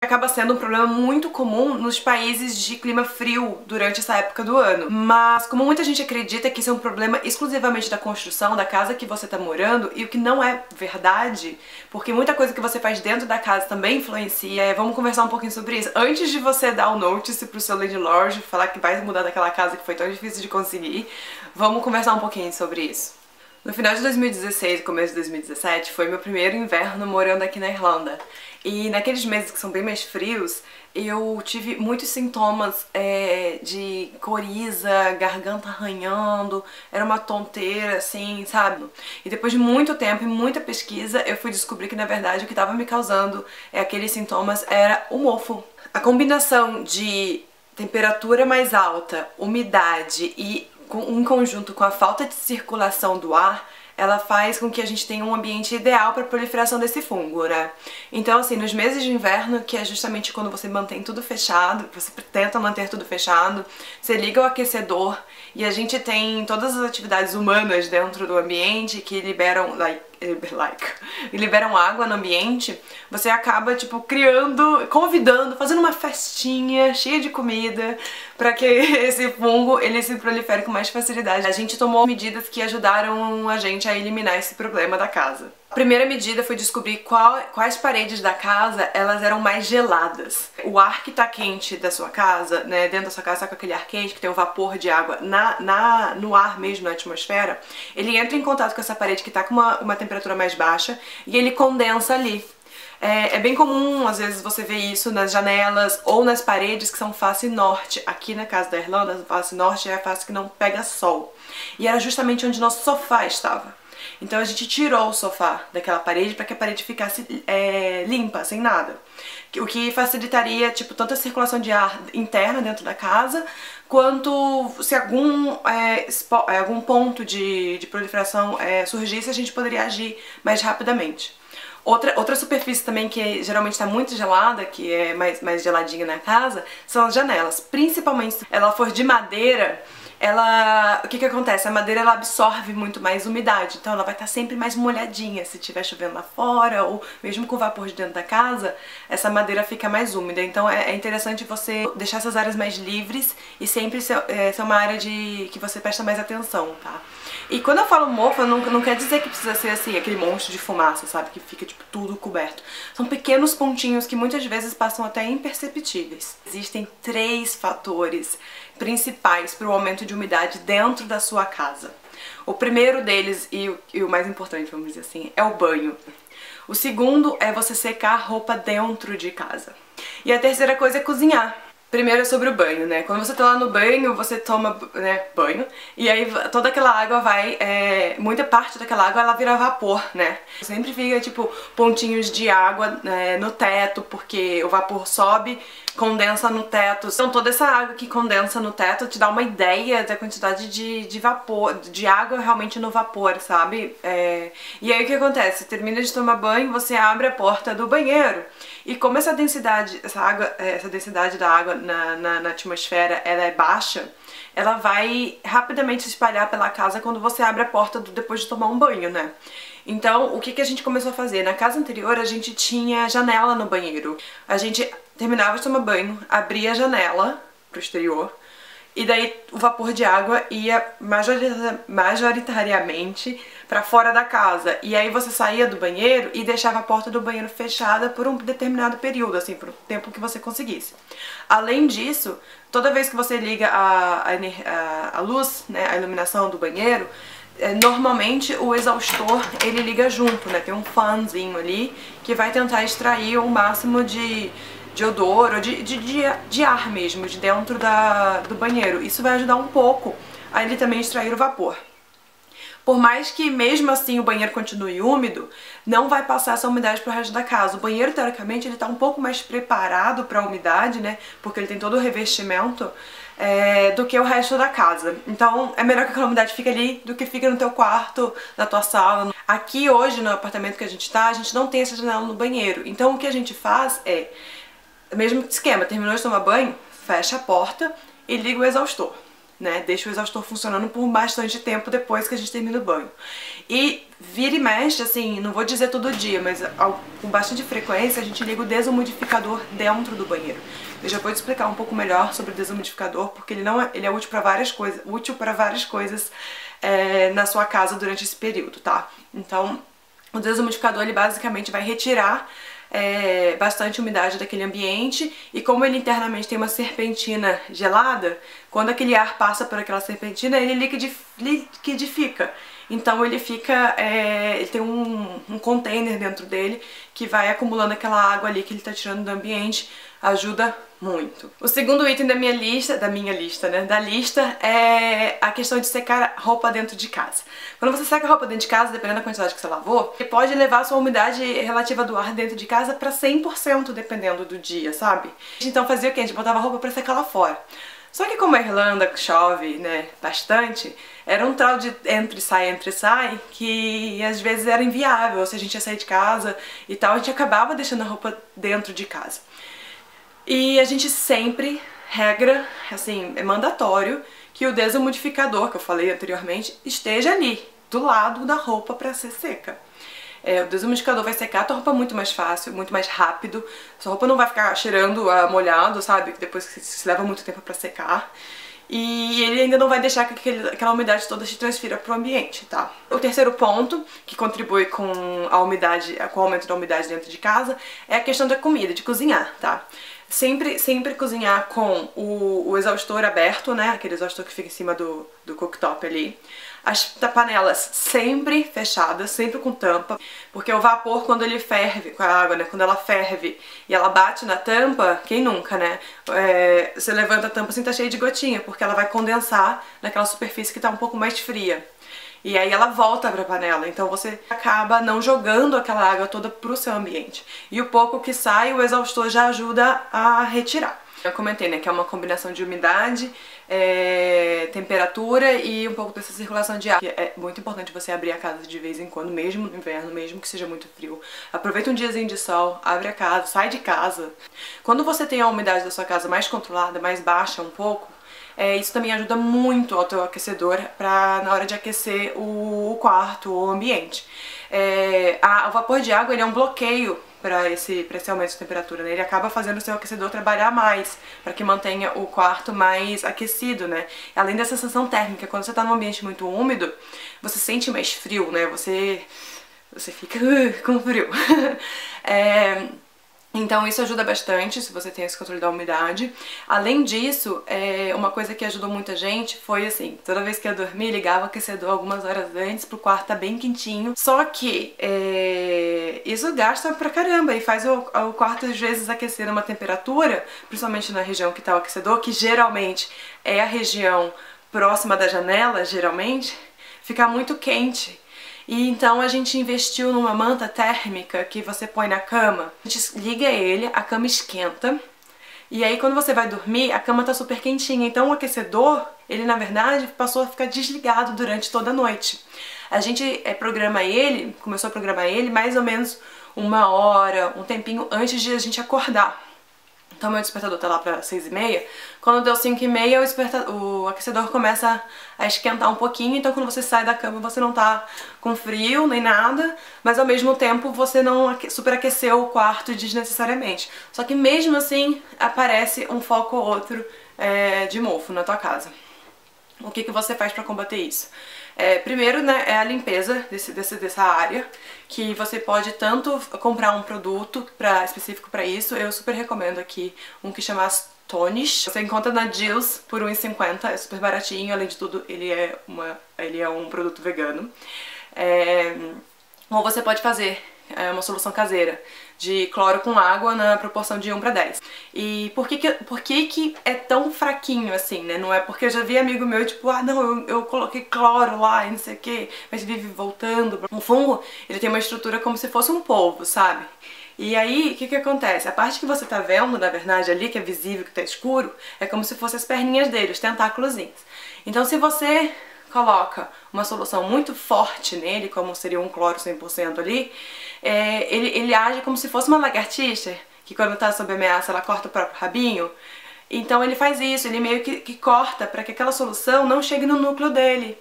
Acaba sendo um problema muito comum nos países de clima frio durante essa época do ano. Mas como muita gente acredita que isso é um problema exclusivamente da construção da casa que você tá morando, e o que não é verdade, porque muita coisa que você faz dentro da casa também influencia. Vamos conversar um pouquinho sobre isso. Antes de você dar o notice pro seu landlord, falar que vai mudar daquela casa que foi tão difícil de conseguir, vamos conversar um pouquinho sobre isso. No final de 2016 e começo de 2017 foi meu primeiro inverno morando aqui na Irlanda. E naqueles meses que são bem mais frios, eu tive muitos sintomas de coriza, garganta arranhando, era uma tonteira assim, sabe? E depois de muito tempo e muita pesquisa, eu fui descobrir que na verdade o que estava me causando aqueles sintomas era o mofo. A combinação de temperatura mais alta, umidade e em conjunto com a falta de circulação do ar, ela faz com que a gente tenha um ambiente ideal para a proliferação desse fungo, né? Então, assim, nos meses de inverno, que é justamente quando você mantém tudo fechado, você tenta manter tudo fechado, você liga o aquecedor e a gente tem todas as atividades humanas dentro do ambiente que liberam, liberam água no ambiente, você acaba, tipo, criando, convidando, fazendo uma festinha cheia de comida para que esse fungo, ele se prolifere com mais facilidade. A gente tomou medidas que ajudaram a gente a eliminar esse problema da casa. A primeira medida foi descobrir quais paredes da casa elas eram mais geladas. O ar que tá quente da sua casa, né, dentro da sua casa tá com aquele ar quente, que tem um vapor de água no ar mesmo, na atmosfera, ele entra em contato com essa parede que tá com uma temperatura mais baixa e ele condensa ali. É bem comum, às vezes, você ver isso nas janelas ou nas paredes que são face norte. Aqui na casa da Irlanda, a face norte é a face que não pega sol. E era justamente onde nosso sofá estava. Então a gente tirou o sofá daquela parede para que a parede ficasse limpa, sem nada. O que facilitaria, tipo, tanto a circulação de ar interna dentro da casa, quanto se algum ponto de proliferação surgisse, a gente poderia agir mais rapidamente. Outra superfície também que geralmente está muito gelada, que é mais geladinha na casa, são as janelas. Principalmente se ela for de madeira, o que acontece? A madeira ela absorve muito mais umidade, então ela vai estar sempre mais molhadinha. Se estiver chovendo lá fora ou mesmo com o vapor de dentro da casa, essa madeira fica mais úmida. Então é interessante você deixar essas áreas mais livres e sempre ser uma área que você presta mais atenção, tá? E quando eu falo mofo, não quer dizer que precisa ser assim, aquele monstro de fumaça, sabe? Que fica tipo tudo coberto. São pequenos pontinhos que muitas vezes passam até imperceptíveis. Existem 3 fatores principais para o aumento de umidade dentro da sua casa. O primeiro deles, e o mais importante, vamos dizer assim, é o banho. O segundo é você secar a roupa dentro de casa. E a terceira coisa é cozinhar. Primeiro é sobre o banho, né? Quando você tá lá no banho, você toma, né, banho, e aí toda aquela água vai, muita parte daquela água ela vira vapor, né? Sempre fica, tipo, pontinhos de água no teto, porque o vapor sobe, condensa no teto. Então toda essa água que condensa no teto te dá uma ideia da quantidade de vapor, de água realmente no vapor, sabe? E aí o que acontece? Você termina de tomar banho, você abre a porta do banheiro, e como essa densidade da água na atmosfera ela é baixa, ela vai rapidamente se espalhar pela casa quando você abre a porta depois de tomar um banho, né? Então, o que a gente começou a fazer? Na casa anterior, a gente tinha janela no banheiro. A gente terminava de tomar banho, abria a janela pro exterior, e daí o vapor de água ia majoritariamente pra fora da casa. E aí você saía do banheiro e deixava a porta do banheiro fechada por um determinado período, assim, por um tempo que você conseguisse. Além disso, toda vez que você liga a luz, né, a iluminação do banheiro, normalmente o exaustor ele liga junto, né? Tem um fanzinho ali que vai tentar extrair o máximo de odor ou de ar mesmo, de dentro do banheiro. Isso vai ajudar um pouco a ele também extrair o vapor. Por mais que mesmo assim o banheiro continue úmido, não vai passar essa umidade para o resto da casa. O banheiro, teoricamente, ele tá um pouco mais preparado para a umidade, né? Porque ele tem todo o revestimento do que o resto da casa. Então é melhor que aquela umidade fique ali do que fique no teu quarto, na tua sala. Aqui hoje, no apartamento que a gente tá, a gente não tem essa janela no banheiro. Então o que a gente faz é o mesmo esquema, terminou de tomar banho, fecha a porta e liga o exaustor. né? Deixa o exaustor funcionando por bastante tempo depois que a gente termina o banho. E vira e mexe, assim, não vou dizer todo dia, mas com bastante frequência a gente liga o desumidificador dentro do banheiro. Eu já vou te explicar um pouco melhor sobre o desumidificador, porque ele é útil para várias coisas, na sua casa durante esse período, tá? Então, o desumidificador, ele basicamente vai retirar bastante umidade daquele ambiente, e como ele internamente tem uma serpentina gelada, quando aquele ar passa por aquela serpentina, ele liquidifica. Então ele ele tem um container dentro dele que vai acumulando aquela água ali que ele tá tirando do ambiente, ajuda muito. O segundo item da lista, é a questão de secar roupa dentro de casa. Quando você seca a roupa dentro de casa, dependendo da quantidade que você lavou, você pode levar a sua umidade relativa do ar dentro de casa pra 100%, dependendo do dia, sabe? Então fazia o quê? A gente botava a roupa pra secar lá fora. Só que como a Irlanda chove, né, bastante, era um tal de entre e sai, que às vezes era inviável. Se a gente ia sair de casa e tal, a gente acabava deixando a roupa dentro de casa. E a gente sempre, regra, assim, é mandatório que o desumidificador, que eu falei anteriormente, esteja ali, do lado da roupa pra ser seca. O desumidificador vai secar a tua roupa muito mais fácil, muito mais rápido. Sua roupa não vai ficar cheirando molhado, sabe? Depois que se leva muito tempo pra secar. E ele ainda não vai deixar que aquela umidade toda se transfira pro ambiente, tá? O terceiro ponto, que contribui com a umidade, com o aumento da umidade dentro de casa, é a questão da comida, de cozinhar, tá? Sempre cozinhar com o exaustor aberto, né? Aquele exaustor que fica em cima do cooktop ali. As panelas sempre fechadas, sempre com tampa, porque o vapor, quando ele ferve com a água, né? Quando ela ferve e ela bate na tampa, quem nunca, né? Você levanta a tampa assim, tá cheia de gotinha, porque ela vai condensar naquela superfície que tá um pouco mais fria. E aí ela volta pra panela, então você acaba não jogando aquela água toda pro seu ambiente. E o pouco que sai, o exaustor já ajuda a retirar. Eu comentei, né, que é uma combinação de umidade, temperatura e um pouco dessa circulação de ar. É muito importante você abrir a casa de vez em quando, mesmo no inverno, mesmo que seja muito frio. Aproveita um diazinho de sol, abre a casa, sai de casa. Quando você tem a umidade da sua casa mais controlada, mais baixa um pouco, isso também ajuda muito ao teu aquecedor na hora de aquecer o quarto, o ambiente. O vapor de água, ele é um bloqueio para esse aumento de temperatura, né? Ele acaba fazendo o seu aquecedor trabalhar mais, para que mantenha o quarto mais aquecido, né? Além da sensação térmica, quando você tá num ambiente muito úmido, você sente mais frio, né? Você fica com frio. Então isso ajuda bastante, se você tem esse controle da umidade. Além disso, uma coisa que ajudou muita gente foi assim, toda vez que eu dormia, ligava o aquecedor algumas horas antes pro quarto estar bem quentinho. Só que isso gasta pra caramba e faz o quarto às vezes aquecer numa temperatura, principalmente na região que tá o aquecedor, que geralmente é a região próxima da janela, geralmente, ficar muito quente. E então a gente investiu numa manta térmica que você põe na cama. A gente liga ele, a cama esquenta. E aí quando você vai dormir, a cama tá super quentinha. Então o aquecedor, ele na verdade passou a ficar desligado durante toda a noite. A gente começou a programar ele mais ou menos 1 hora, um tempinho antes de a gente acordar. Então meu despertador tá lá pra 6h30, quando deu 5h30 o aquecedor começa a esquentar um pouquinho, então quando você sai da cama você não tá com frio nem nada, mas ao mesmo tempo você não superaqueceu o quarto desnecessariamente. Só que mesmo assim aparece um foco ou outro de mofo na tua casa. O que você faz pra combater isso? Primeiro, né, é a limpeza dessa área, que você pode tanto comprar um produto específico pra isso. Eu super recomendo aqui um que chama Astonish. Você encontra na Deals por R$1,50, é super baratinho, além de tudo ele é um produto vegano. Ou você pode fazer uma solução caseira de cloro com água na proporção de 1:10. E por que é tão fraquinho assim, né? Não é porque eu já vi amigo meu, tipo, não, eu coloquei cloro lá e não sei o que, mas vive voltando. Um fungo, ele tem uma estrutura como se fosse um polvo, sabe? E aí, o que acontece? A parte que você tá vendo, na verdade, ali, que é visível, que tá escuro, é como se fossem as perninhas dele, os tentáculozinhos. Então, se você coloca uma solução muito forte nele, como seria um cloro 100% ali, ele age como se fosse uma lagartixa, que quando tá sob ameaça ela corta o próprio rabinho. Então ele faz isso, ele meio que corta para que aquela solução não chegue no núcleo dele.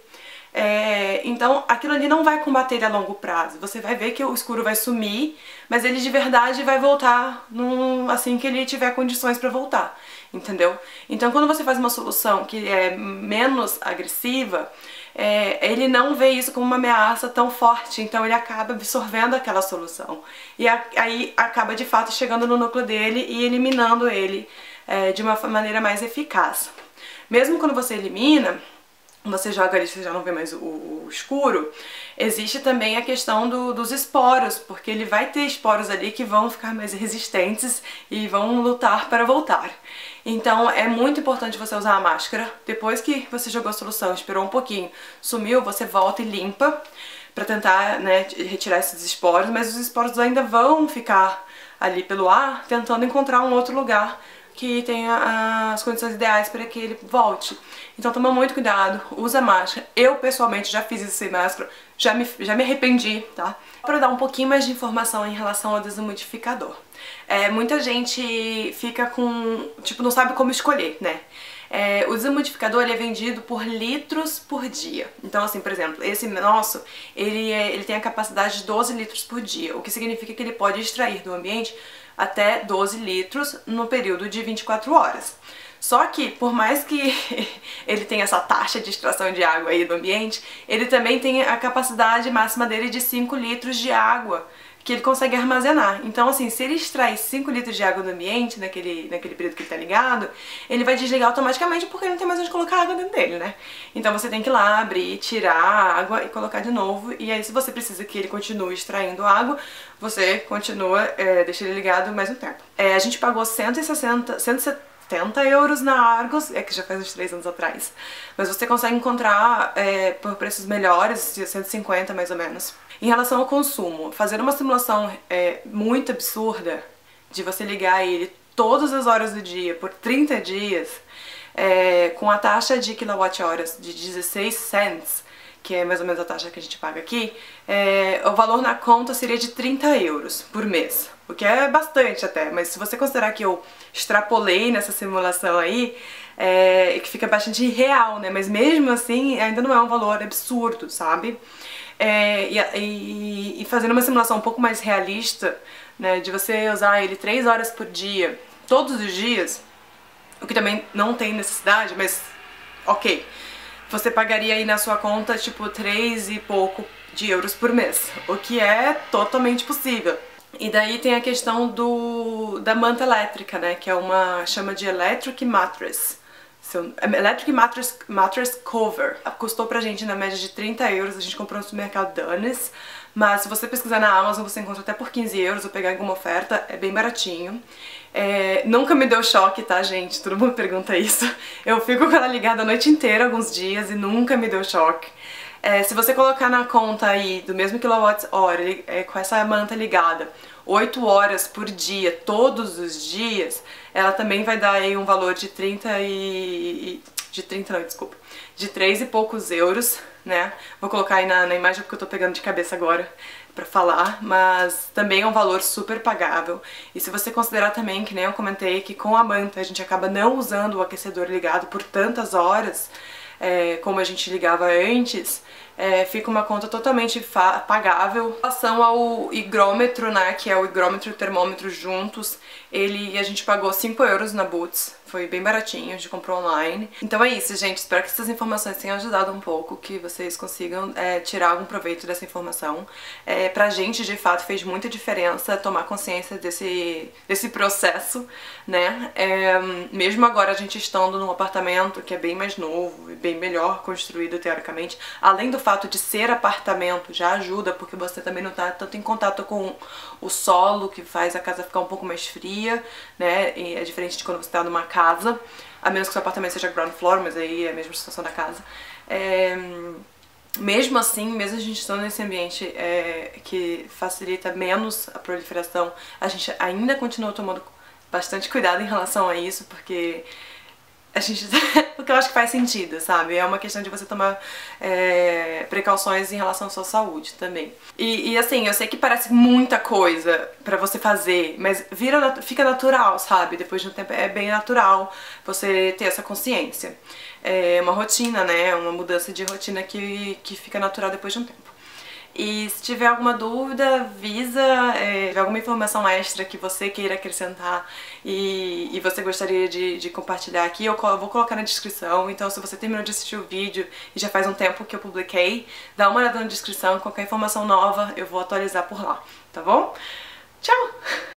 Então aquilo ali não vai combater ele a longo prazo. Você vai ver que o escuro vai sumir, mas ele de verdade vai voltar assim que ele tiver condições para voltar, entendeu? Então quando você faz uma solução que é menos agressiva, ele não vê isso como uma ameaça tão forte, então ele acaba absorvendo aquela solução. E aí acaba de fato chegando no núcleo dele e eliminando ele de uma maneira mais eficaz. Mesmo quando você elimina, você joga ali, você já não vê mais o escuro, existe também a questão dos esporos, porque ele vai ter esporos ali que vão ficar mais resistentes e vão lutar para voltar. Então é muito importante você usar a máscara. Depois que você jogou a solução, esperou um pouquinho, sumiu, você volta e limpa para tentar, né, retirar esses esporos, mas os esporos ainda vão ficar ali pelo ar, tentando encontrar um outro lugar que tenha as condições ideais para que ele volte. Então toma muito cuidado, usa máscara. Eu pessoalmente já fiz isso sem máscara, já me arrependi, tá? Para dar um pouquinho mais de informação em relação ao desumidificador. Muita gente fica com, tipo, não sabe como escolher, né? O desumidificador ele é vendido por litros por dia. Então assim, por exemplo, esse nosso, ele tem a capacidade de 12 litros por dia, o que significa que ele pode extrair do ambiente até 12 litros no período de 24 horas. Só que, por mais que ele tenha essa taxa de extração de água aí do ambiente, ele também tem a capacidade máxima dele de 5 litros de água que ele consegue armazenar. Então, assim, se ele extrai 5 litros de água do ambiente naquele período que ele tá ligado, ele vai desligar automaticamente porque ele não tem mais onde colocar água dentro dele, né? Então você tem que ir lá, abrir, tirar a água e colocar de novo. E aí, se você precisa que ele continue extraindo água, você continua, deixa ele ligado mais um tempo. A gente pagou 170 euros na Argos, que já faz uns 3 anos atrás. Mas você consegue encontrar por preços melhores, de 150 mais ou menos. Em relação ao consumo, fazer uma simulação muito absurda de você ligar ele todas as horas do dia por 30 dias, com a taxa de quilowatt-horas de 16 cents, que é mais ou menos a taxa que a gente paga aqui, o valor na conta seria de 30 euros por mês, o que é bastante até, mas se você considerar que eu extrapolei nessa simulação aí, que fica bastante irreal, né, mas mesmo assim ainda não é um valor absurdo, sabe? E fazendo uma simulação um pouco mais realista, né, de você usar ele 3 horas por dia, todos os dias, o que também não tem necessidade, mas ok, você pagaria aí na sua conta tipo 3 e pouco de euros por mês, o que é totalmente possível. E daí tem a questão da manta elétrica, né, que é chama de Electric Mattress. Electric Mattress Cover. Custou pra gente na média de 30 euros, a gente comprou no supermercado Dunnes, mas se você pesquisar na Amazon você encontra até por 15 euros ou pegar alguma oferta, é bem baratinho. Nunca me deu choque, tá, gente? Todo mundo pergunta isso. Eu fico com ela ligada a noite inteira, alguns dias, e nunca me deu choque. Se você colocar na conta aí do mesmo quilowatt-hora, com essa manta ligada, 8 horas por dia, todos os dias, ela também vai dar aí um valor de 3 e poucos euros, né? Vou colocar aí na imagem porque eu tô pegando de cabeça agora pra falar, mas também é um valor super pagável. E se você considerar também, que nem eu comentei, que com a manta a gente acaba não usando o aquecedor ligado por tantas horas, como a gente ligava antes, fica uma conta totalmente pagável. Em relação ao higrômetro, né, que é o higrômetro e o termômetro juntos, a gente pagou 5 euros na Boots, foi bem baratinho, a gente comprou online. Então é isso, gente, espero que essas informações tenham ajudado um pouco, que vocês consigam tirar algum proveito dessa informação. Pra gente, de fato, fez muita diferença tomar consciência desse processo, né, mesmo agora a gente estando num apartamento que é bem mais novo e bem melhor construído teoricamente, além do fato de ser apartamento já ajuda, porque você também não tá tanto em contato com o solo, que faz a casa ficar um pouco mais fria, né, e é diferente de quando você tá numa casa, a menos que o seu apartamento seja ground floor, mas aí é a mesma situação da casa. Mesmo assim, mesmo a gente estando nesse ambiente que facilita menos a proliferação, a gente ainda continua tomando bastante cuidado em relação a isso, porque a gente porque eu acho que faz sentido, sabe? É uma questão de você tomar precauções em relação à sua saúde também. E assim, eu sei que parece muita coisa pra você fazer, mas fica natural, sabe? Depois de um tempo é bem natural você ter essa consciência. É uma rotina, né? Uma mudança de rotina que fica natural depois de um tempo. E se tiver alguma dúvida, avisa, alguma informação extra que você queira acrescentar e você gostaria de compartilhar aqui, eu vou colocar na descrição. Então se você terminou de assistir o vídeo e já faz um tempo que eu publiquei, dá uma olhada na descrição, qualquer informação nova eu vou atualizar por lá, tá bom? Tchau!